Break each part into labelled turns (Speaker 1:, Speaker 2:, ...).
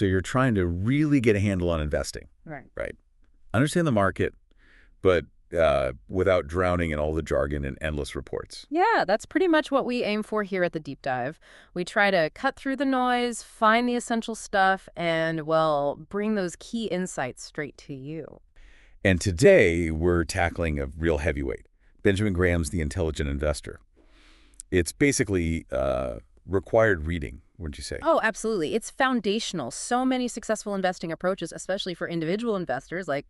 Speaker 1: So you're trying to really get a handle on investing,
Speaker 2: Right.
Speaker 1: right? Understand the market, but without drowning in all the jargon and endless reports.
Speaker 2: Yeah, that's pretty much what we aim for here at the Deep Dive. We try to cut through the noise, find the essential stuff, and, well, bring those key insights straight to you.
Speaker 1: And today, we're tackling a real heavyweight, Benjamin Graham's The Intelligent Investor. It's basically required reading, wouldn't you say?
Speaker 2: Oh, absolutely. It's foundational. So many successful investing approaches, especially for individual investors, like,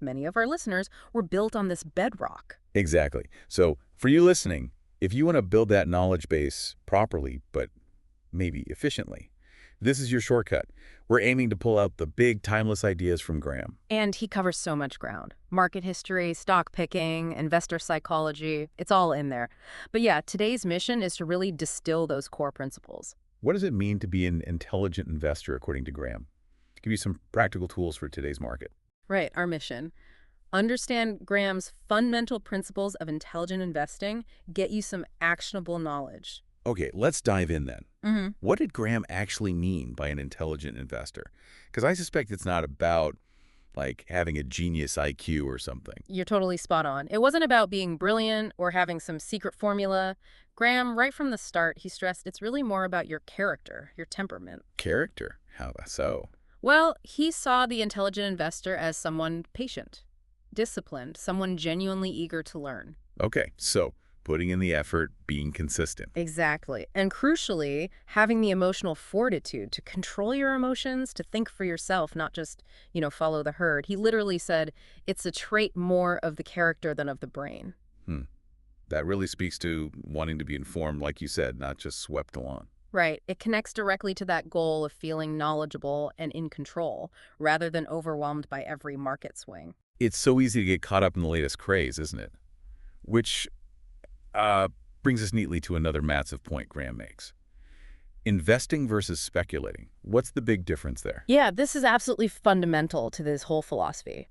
Speaker 2: many of our listeners, were built on this bedrock.
Speaker 1: Exactly. So for you listening, if you want to build that knowledge base properly, but maybe efficiently, this is your shortcut. We're aiming to pull out the big, timeless ideas from Graham.
Speaker 2: And he covers so much ground. Market history, stock picking, investor psychology, it's all in there. But yeah, today's mission is to really distill those core principles.
Speaker 1: What does it mean to be an intelligent investor, according to Graham? Give you some practical tools for today's market.
Speaker 2: Right, our mission. Understand Graham's fundamental principles of intelligent investing, get you some actionable knowledge.
Speaker 1: Okay, let's dive in then.
Speaker 2: Mm-hmm.
Speaker 1: What did Graham actually mean by an intelligent investor? Because I suspect it's not about, like, having a genius IQ or something.
Speaker 2: You're totally spot on. It wasn't about being brilliant or having some secret formula. Graham, right from the start, he stressed it's really more about your character, your temperament.
Speaker 1: Character? How so?
Speaker 2: Well, he saw the intelligent investor as someone patient, disciplined, someone genuinely eager to learn.
Speaker 1: Okay, so putting in the effort, being consistent.
Speaker 2: Exactly. And crucially, having the emotional fortitude to control your emotions, to think for yourself, not just, follow the herd. He literally said it's a trait more of the character than of the brain.
Speaker 1: That really speaks to wanting to be informed, like you said, not just swept along.
Speaker 2: Right. It connects directly to that goal of feeling knowledgeable and in control, rather than overwhelmed by every market swing.
Speaker 1: It's so easy to get caught up in the latest craze, isn't it? Which brings us neatly to another massive point Graham makes. Investing versus speculating. What's the big difference there?
Speaker 2: Yeah, this is absolutely fundamental to this whole philosophy.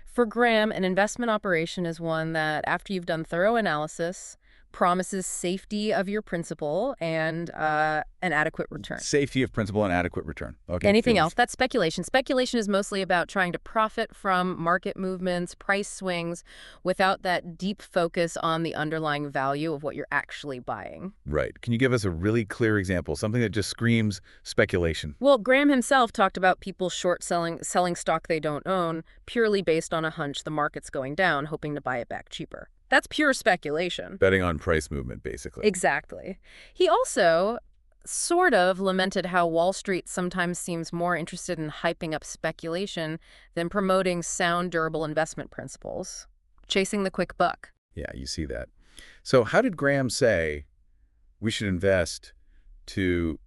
Speaker 2: For Graham, an investment operation is one that, after you've done thorough analysis, promises safety of your principal and an adequate return.
Speaker 1: Safety of principal and adequate return. Okay.
Speaker 2: Anything else? That's speculation. Speculation is mostly about trying to profit from market movements, price swings, without that deep focus on the underlying value of what you're actually buying.
Speaker 1: Right. Can you give us a really clear example, something that just screams speculation?
Speaker 2: Well, Graham himself talked about people selling stock they don't own purely based on a hunch the market's going down, hoping to buy it back cheaper. That's pure speculation.
Speaker 1: Betting on price movement, basically.
Speaker 2: Exactly. He also sort of lamented how Wall Street sometimes seems more interested in hyping up speculation than promoting sound, durable investment principles, chasing the quick buck.
Speaker 1: Yeah, you see that. So how did Graham say we should invest to,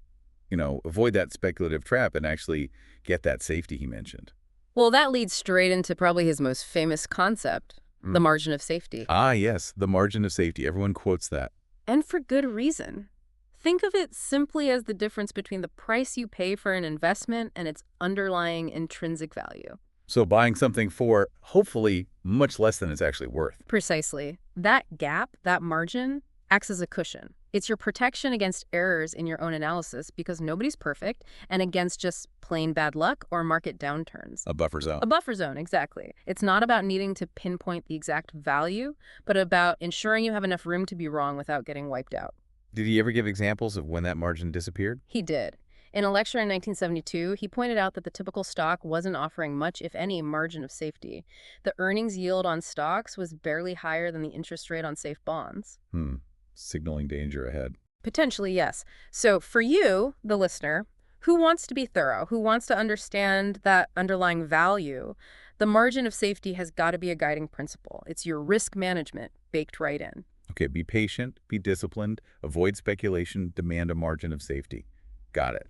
Speaker 1: avoid that speculative trap and actually get that safety he mentioned?
Speaker 2: Well, that leads straight into probably his most famous concept, the margin of safety.
Speaker 1: Ah, yes, the margin of safety. Everyone quotes that.
Speaker 2: And for good reason. Think of it simply as the difference between the price you pay for an investment and its underlying intrinsic value.
Speaker 1: So buying something for, hopefully, much less than it's actually worth.
Speaker 2: Precisely. That gap, that margin, acts as a cushion. It's your protection against errors in your own analysis because nobody's perfect, and against just plain bad luck or market downturns.
Speaker 1: A buffer zone.
Speaker 2: A buffer zone, exactly. It's not about needing to pinpoint the exact value, but about ensuring you have enough room to be wrong without getting wiped out.
Speaker 1: Did he ever give examples of when that margin disappeared?
Speaker 2: He did. In a lecture in 1972, he pointed out that the typical stock wasn't offering much, if any, margin of safety. The earnings yield on stocks was barely higher than the interest rate on safe bonds.
Speaker 1: Signaling danger ahead.
Speaker 2: Potentially, yes. So for you, the listener, who wants to be thorough, who wants to understand that underlying value, the margin of safety has got to be a guiding principle. It's your risk management baked right in.
Speaker 1: Okay, be patient, be disciplined, avoid speculation, demand a margin of safety. Got it.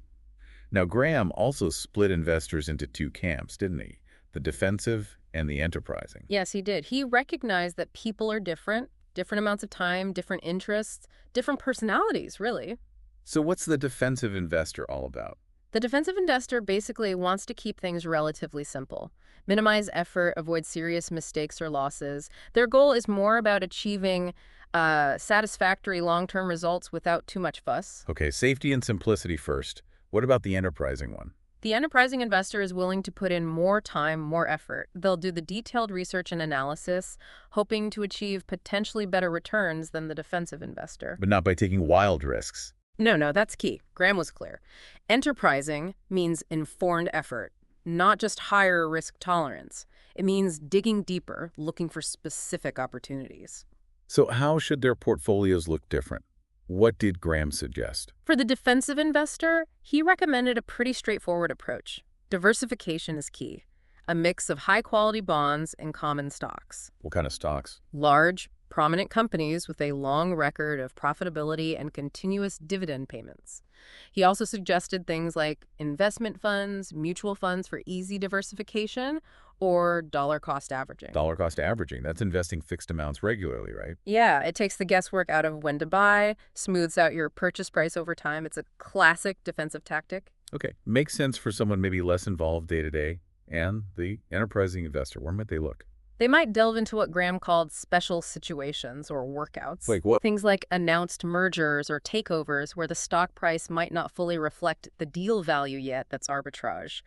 Speaker 1: Now, Graham also split investors into two camps, didn't he? The defensive and the enterprising.
Speaker 2: Yes, he did. He recognized that people are different amounts of time, different interests, different personalities, really.
Speaker 1: So what's the defensive investor all about?
Speaker 2: The defensive investor basically wants to keep things relatively simple, minimize effort, avoid serious mistakes or losses. Their goal is more about achieving satisfactory long-term results without too much fuss.
Speaker 1: Okay, safety and simplicity first. What about the enterprising one?
Speaker 2: The enterprising investor is willing to put in more time, more effort. They'll do the detailed research and analysis, hoping to achieve potentially better returns than the defensive investor.
Speaker 1: But not by taking wild risks.
Speaker 2: No, that's key. Graham was clear. Enterprising means informed effort, not just higher risk tolerance. It means digging deeper, looking for specific opportunities.
Speaker 1: So how should their portfolios look different? What did Graham suggest?
Speaker 2: For the defensive investor, he recommended a pretty straightforward approach. Diversification is key. A mix of high-quality bonds and common stocks.
Speaker 1: What kind of stocks?
Speaker 2: Large, prominent companies with a long record of profitability and continuous dividend payments. He also suggested things like investment funds, mutual funds for easy diversification, or dollar cost averaging.
Speaker 1: Dollar cost averaging. That's investing fixed amounts regularly, right?
Speaker 2: Yeah, it takes the guesswork out of when to buy, smooths out your purchase price over time. It's a classic defensive tactic.
Speaker 1: Okay. Makes sense for someone maybe less involved day to day. And the enterprising investor, where might they look?
Speaker 2: They might delve into what Graham called special situations or workouts.
Speaker 1: Like what?
Speaker 2: Things like announced mergers or takeovers where the stock price might not fully reflect the deal value yet, that's arbitrage.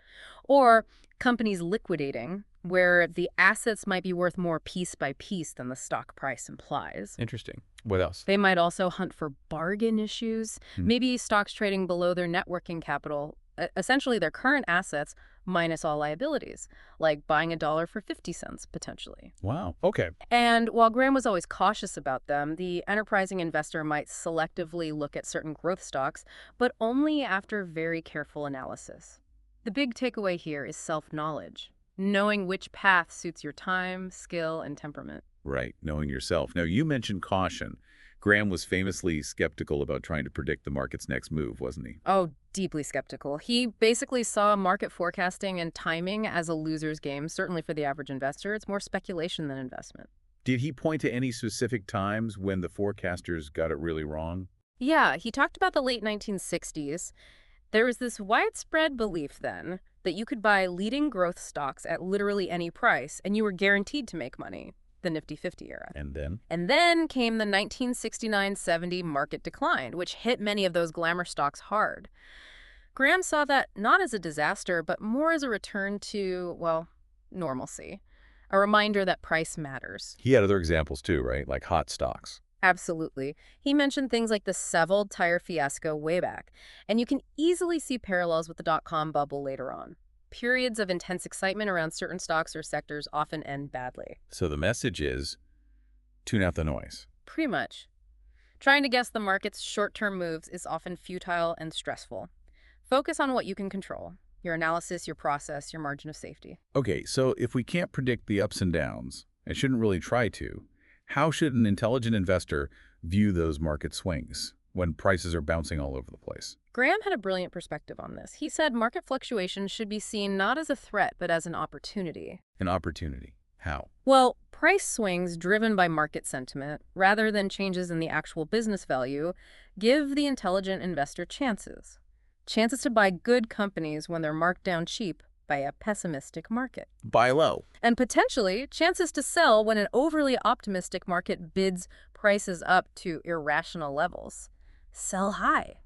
Speaker 2: Or companies liquidating, where the assets might be worth more piece by piece than the stock price implies.
Speaker 1: Interesting. What else?
Speaker 2: They might also hunt for bargain issues, maybe stocks trading below their net working capital, essentially their current assets minus all liabilities, like buying a dollar for 50 cents, potentially.
Speaker 1: Wow. Okay.
Speaker 2: And while Graham was always cautious about them, the enterprising investor might selectively look at certain growth stocks, but only after very careful analysis. The big takeaway here is self-knowledge, knowing which path suits your time, skill, and temperament.
Speaker 1: Right. Knowing yourself. Now, you mentioned caution. Graham was famously skeptical about trying to predict the market's next move, wasn't he?
Speaker 2: Oh, deeply skeptical. He basically saw market forecasting and timing as a loser's game, certainly for the average investor. It's more speculation than investment.
Speaker 1: Did he point to any specific times when the forecasters got it really wrong?
Speaker 2: Yeah, he talked about the late 1960s. There was this widespread belief then that you could buy leading growth stocks at literally any price, and you were guaranteed to make money. The Nifty 50 era.
Speaker 1: And then?
Speaker 2: And then came the 1969-70 market decline, which hit many of those glamour stocks hard. Graham saw that not as a disaster, but more as a return to, well, normalcy. A reminder that price matters.
Speaker 1: He had other examples too, right? Like hot stocks.
Speaker 2: Absolutely. He mentioned things like the Sevold tire fiasco way back, and you can easily see parallels with the dot-com bubble later on. Periods of intense excitement around certain stocks or sectors often end badly.
Speaker 1: So the message is, tune out the noise.
Speaker 2: Pretty much. Trying to guess the market's short-term moves is often futile and stressful. Focus on what you can control. Your analysis, your process, your margin of safety.
Speaker 1: Okay, so if we can't predict the ups and downs, and shouldn't really try to, how should an intelligent investor view those market swings when prices are bouncing all over the place?
Speaker 2: Graham had a brilliant perspective on this. He said market fluctuations should be seen not as a threat, but as an opportunity.
Speaker 1: An opportunity. How?
Speaker 2: Well, price swings driven by market sentiment, rather than changes in the actual business value, give the intelligent investor chances. Chances to buy good companies when they're marked down cheap by a pessimistic market.
Speaker 1: Buy low.
Speaker 2: And potentially, chances to sell when an overly optimistic market bids prices up to irrational levels. Sell high.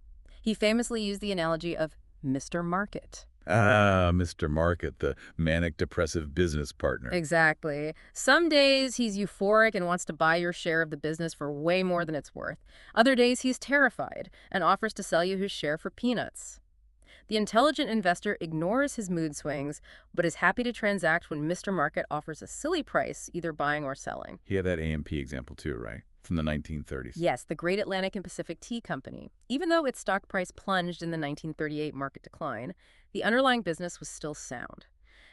Speaker 2: He famously used the analogy of Mr. Market.
Speaker 1: Ah, Mr. Market, the manic depressive business partner.
Speaker 2: Exactly. Some days he's euphoric and wants to buy your share of the business for way more than it's worth. Other days he's terrified and offers to sell you his share for peanuts. The intelligent investor ignores his mood swings, but is happy to transact when Mr. Market offers a silly price, either buying or selling.
Speaker 1: He had that AMP example too, right? From the 1930s.
Speaker 2: Yes, the Great Atlantic and Pacific Tea Company. Even though its stock price plunged in the 1938 market decline, the underlying business was still sound.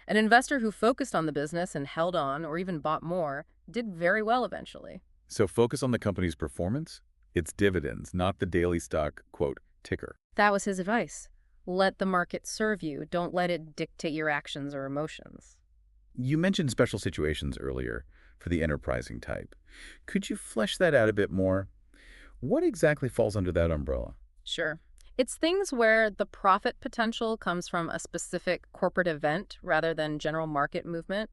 Speaker 2: An investor who focused on the business and held on, or even bought more, did very well eventually.
Speaker 1: So focus on the company's performance, its dividends, not the daily stock, quote, ticker.
Speaker 2: That was his advice. Let the market serve you. Don't let it dictate your actions or emotions.
Speaker 1: You mentioned special situations earlier for the enterprising type. Could you flesh that out a bit more? What exactly falls under that umbrella?
Speaker 2: Sure. It's things where the profit potential comes from a specific corporate event rather than general market movement.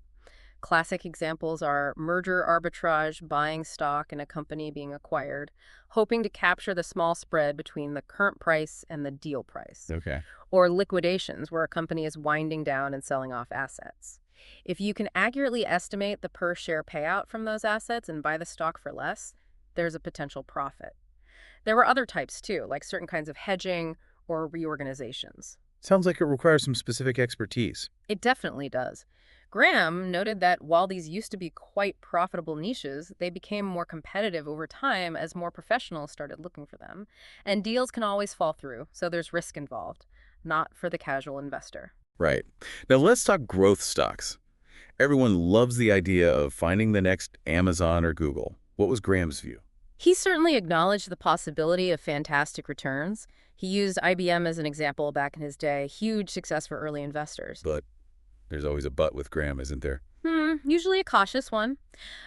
Speaker 2: Classic examples are merger arbitrage, buying stock in a company being acquired, hoping to capture the small spread between the current price and the deal price,
Speaker 1: Okay.
Speaker 2: or liquidations, where a company is winding down and selling off assets. If you can accurately estimate the per share payout from those assets and buy the stock for less, there's a potential profit. There were other types too, like certain kinds of hedging or reorganizations.
Speaker 1: Sounds like it requires some specific expertise.
Speaker 2: It definitely does. Graham noted that while these used to be quite profitable niches, they became more competitive over time as more professionals started looking for them. And deals can always fall through, so there's risk involved, not for the casual investor.
Speaker 1: Right. Now let's talk growth stocks. Everyone loves the idea of finding the next Amazon or Google. What was Graham's view?
Speaker 2: He certainly acknowledged the possibility of fantastic returns. He used IBM as an example back in his day, huge success for early investors.
Speaker 1: But there's always a but with Graham, isn't there?
Speaker 2: Usually a cautious one.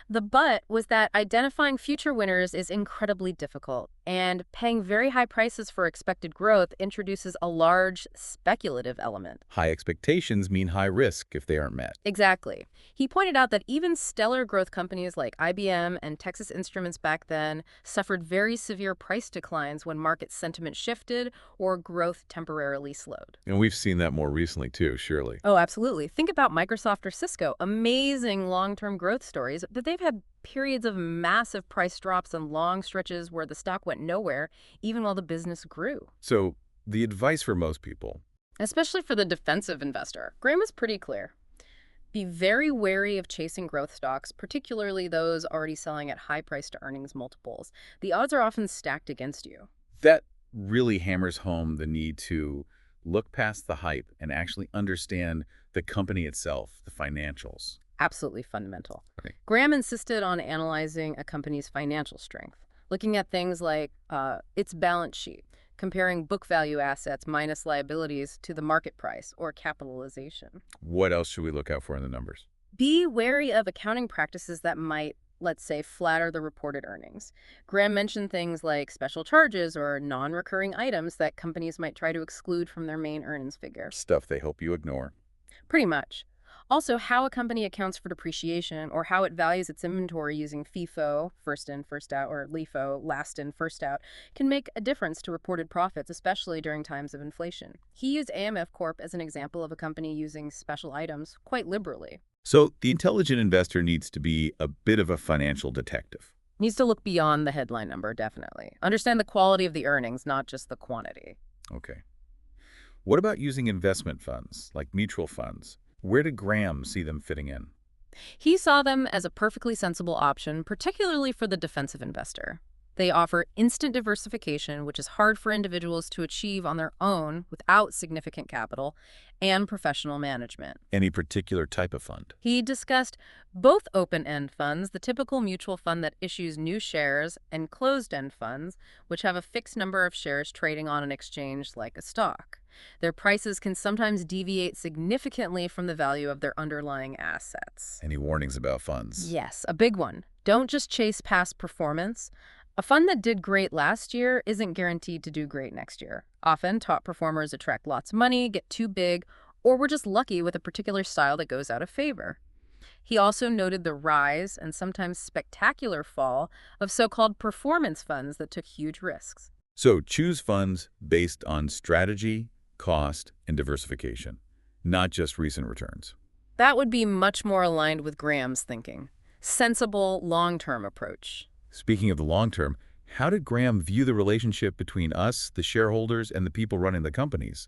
Speaker 2: The but was that identifying future winners is incredibly difficult, and paying very high prices for expected growth introduces a large speculative element.
Speaker 1: High expectations mean high risk if they aren't met.
Speaker 2: Exactly. He pointed out that even stellar growth companies like IBM and Texas Instruments back then suffered very severe price declines when market sentiment shifted or growth temporarily slowed.
Speaker 1: And we've seen that more recently too, surely.
Speaker 2: Oh, absolutely. Think about Microsoft or Cisco, amazing long-term growth stories, but they've had periods of massive price drops and long stretches where the stock went nowhere, even while the business grew.
Speaker 1: So the advice for most people,
Speaker 2: Especially for the defensive investor, Graham is pretty clear. Be very wary of chasing growth stocks, particularly those already selling at high price to earnings multiples. The odds are often stacked against you.
Speaker 1: that really hammers home the need to look past the hype and actually understand the company itself, the financials.
Speaker 2: Absolutely fundamental.
Speaker 1: Right.
Speaker 2: Graham insisted on analyzing a company's financial strength, looking at things like its balance sheet, comparing book value assets minus liabilities to the market price or capitalization.
Speaker 1: What else should we look out for in the numbers?
Speaker 2: Be wary of accounting practices that might, let's say, flatter the reported earnings. Graham mentioned things like special charges or non-recurring items that companies might try to exclude from their main earnings figure.
Speaker 1: Stuff they hope you ignore.
Speaker 2: Pretty much. Also, how a company accounts for depreciation or how it values its inventory using FIFO, first in, first out, or LIFO, last in, first out, can make a difference to reported profits, especially during times of inflation. He used AMF Corp as an example of a company using special items quite liberally.
Speaker 1: So the intelligent investor needs to be a bit of a financial detective.
Speaker 2: Needs to look beyond the headline number, definitely. Understand the quality of the earnings, not just the quantity.
Speaker 1: Okay. What about using investment funds, like mutual funds? Where did Graham see them fitting in?
Speaker 2: He saw them as a perfectly sensible option, particularly for the defensive investor. They offer instant diversification, which is hard for individuals to achieve on their own without significant capital, and professional management.
Speaker 1: Any particular type of fund?
Speaker 2: He discussed both open-end funds, the typical mutual fund that issues new shares, and closed-end funds, which have a fixed number of shares trading on an exchange like a stock. Their prices can sometimes deviate significantly from the value of their underlying assets.
Speaker 1: Any warnings about funds?
Speaker 2: Yes, a big one. Don't just chase past performance. A fund that did great last year isn't guaranteed to do great next year. Often, top performers attract lots of money, get too big, or we're just lucky with a particular style that goes out of favor. He also noted the rise and sometimes spectacular fall of so-called performance funds that took huge risks.
Speaker 1: So choose funds based on strategy, cost, and diversification, not just recent returns.
Speaker 2: That would be much more aligned with Graham's thinking. Sensible, long-term approach.
Speaker 1: Speaking of the long term, how did Graham view the relationship between us, the shareholders, and the people running the companies,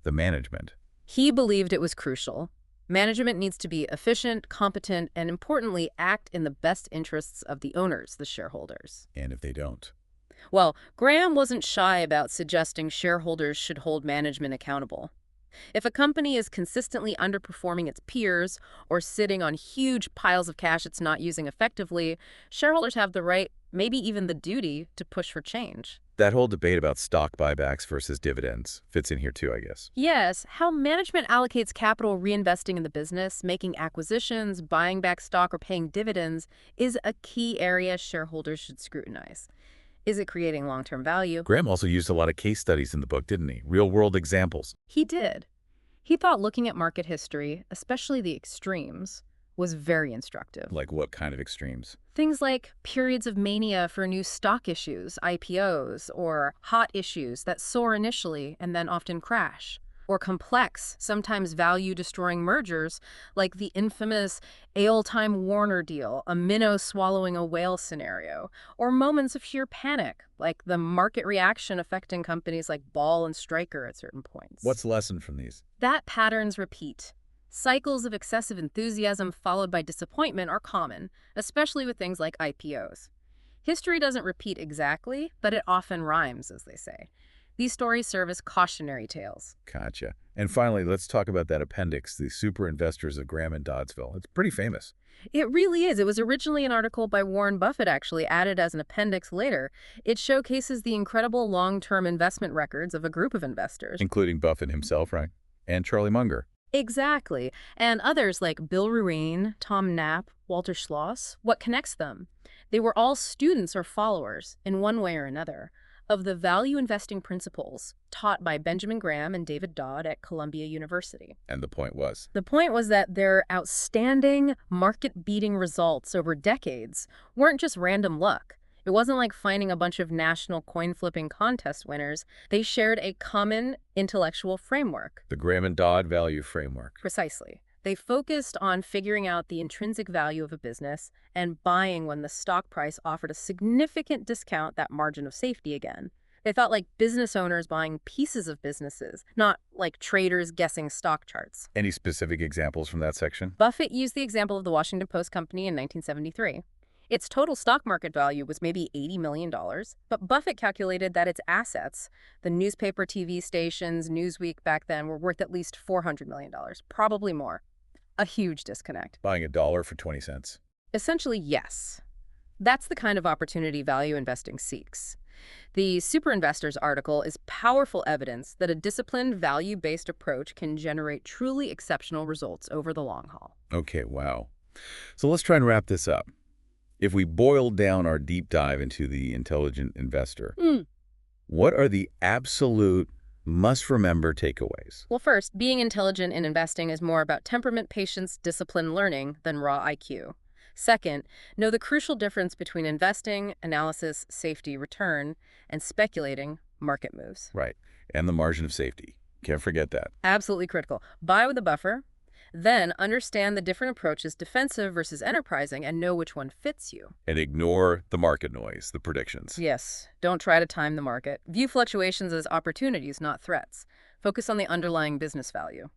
Speaker 1: the management?
Speaker 2: He believed it was crucial. Management needs to be efficient, competent, and importantly, act in the best interests of the owners, the shareholders.
Speaker 1: And if they don't?
Speaker 2: Well, Graham wasn't shy about suggesting shareholders should hold management accountable. If a company is consistently underperforming its peers or sitting on huge piles of cash it's not using effectively, shareholders have the right, maybe even the duty, to push for change.
Speaker 1: That whole debate about stock buybacks versus dividends fits in here too, I guess.
Speaker 2: Yes, how management allocates capital reinvesting in the business, making acquisitions, buying back stock, or paying dividends is a key area shareholders should scrutinize. Is it creating long-term value?
Speaker 1: Graham also used a lot of case studies in the book, didn't he? Real-world examples.
Speaker 2: He did. He thought looking at market history, especially the extremes, was very instructive.
Speaker 1: Like what kind of extremes?
Speaker 2: Things like periods of mania for new stock issues, IPOs, or hot issues that soar initially and then often crash, or complex, sometimes value-destroying mergers like the infamous Ale-Time Warner deal, a minnow swallowing a whale scenario, or moments of sheer panic, like the market reaction affecting companies like Ball and Stryker at certain points.
Speaker 1: What's the lesson from these?
Speaker 2: That patterns repeat. Cycles of excessive enthusiasm followed by disappointment are common, especially with things like IPOs. History doesn't repeat exactly, but it often rhymes, as they say. These stories serve as cautionary tales.
Speaker 1: Gotcha. And finally, let's talk about that appendix, the Super Investors of Graham and Doddsville. It's pretty famous.
Speaker 2: It really is. It was originally an article by Warren Buffett, actually, added as an appendix later. It showcases the incredible long-term investment records of a group of investors.
Speaker 1: Including Buffett himself, right? And Charlie Munger.
Speaker 2: Exactly. And others like Bill Ruane, Tom Knapp, Walter Schloss. What connects them? They were all students or followers, in one way or another, of the value investing principles taught by Benjamin Graham and David Dodd at Columbia University.
Speaker 1: And the point was?
Speaker 2: The point was that their outstanding, market-beating results over decades weren't just random luck. It wasn't like finding a bunch of national coin-flipping contest winners. They shared a common intellectual framework.
Speaker 1: The Graham and Dodd value framework.
Speaker 2: Precisely. They focused on figuring out the intrinsic value of a business and buying when the stock price offered a significant discount, that margin of safety again. They thought like business owners buying pieces of businesses, not like traders guessing stock charts.
Speaker 1: Any specific examples from that section?
Speaker 2: Buffett used the example of the Washington Post Company in 1973. Its total stock market value was maybe $80 million, but Buffett calculated that its assets, the newspaper, TV stations, Newsweek back then, were worth at least $400 million, probably more. A huge disconnect.
Speaker 1: Buying $1 for 20 cents.
Speaker 2: Essentially, yes. That's the kind of opportunity value investing seeks. The Super Investors article is powerful evidence that a disciplined, value-based approach can generate truly exceptional results over the long haul.
Speaker 1: Okay, wow. So let's try and wrap this up. If we boil down our deep dive into the intelligent investor, what are the absolute must-remember takeaways?
Speaker 2: Well, first, being intelligent in investing is more about temperament, patience, discipline, learning than raw IQ. Second, know the crucial difference between investing, analysis, safety, return, and speculating, market moves.
Speaker 1: Right. And the margin of safety. Can't forget that.
Speaker 2: Absolutely critical. Buy with a buffer. Then understand the different approaches, defensive versus enterprising, and know which one fits you.
Speaker 1: And ignore the market noise, the predictions.
Speaker 2: Yes, don't try to time the market. View fluctuations as opportunities, not threats. Focus on the underlying business value.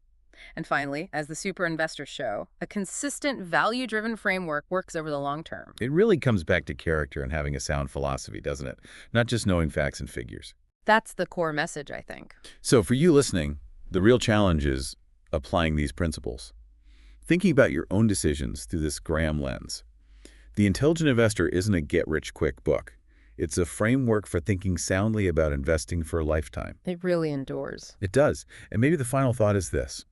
Speaker 2: And finally, as the Super Investors show, a consistent, value-driven framework works over the long term.
Speaker 1: It really comes back to character and having a sound philosophy, doesn't it? Not just knowing facts and figures.
Speaker 2: That's the core message, I think.
Speaker 1: So for you listening, the real challenge is applying these principles. Thinking about your own decisions through this Graham lens. The Intelligent Investor isn't a get-rich-quick book. It's a framework for thinking soundly about investing for a lifetime.
Speaker 2: It really endures.
Speaker 1: It does. And maybe the final thought is this.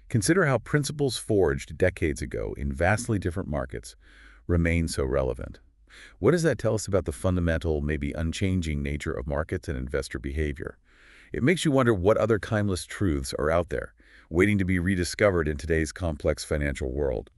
Speaker 1: Consider how principles forged decades ago in vastly different markets remain so relevant. What does that tell us about the fundamental, maybe unchanging nature of markets and investor behavior? It makes you wonder what other timeless truths are out there, waiting to be rediscovered in today's complex financial world.